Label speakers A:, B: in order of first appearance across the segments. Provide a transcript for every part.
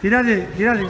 A: Tirale, tirale.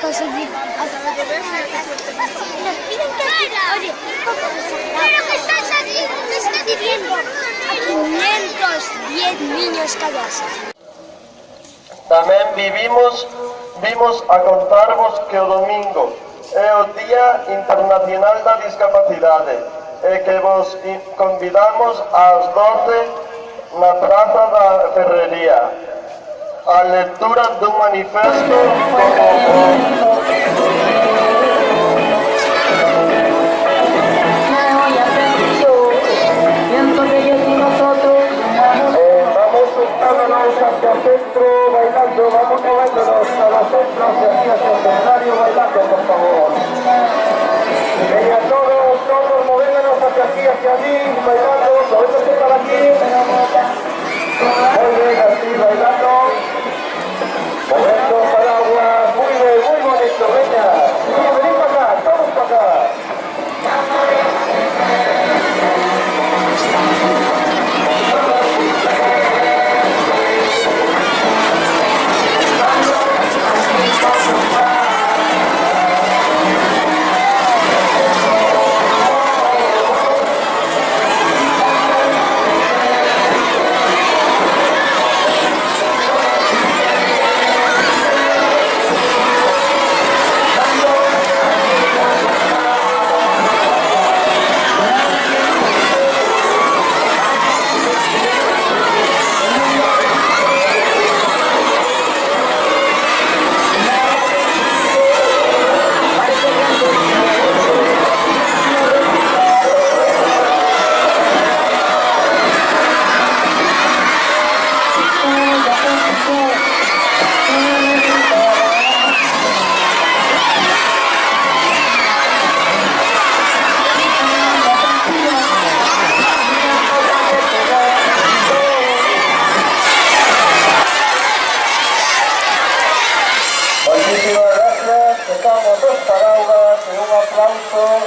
B: Conseguir. Nos piden que... Oye, ¿pero qué estás diciendo? 510 niños callados.
C: Tamén vimos a contarvos que o domingo é o Día Internacional da Discapacidade e que vos convidamos ás 12 na Praza da Ferrería a lectura dun manifesto como... Hacia el centro bailando, vamos moviéndonos a la centro, hacia el escenario bailando, por favor. Y a todos moviéndonos hacia aquí, hacia allí, bailando, moviéndose para aquí. Muy bien, así bailando, moviendo paraguas, muy bien, muy bonito. alto.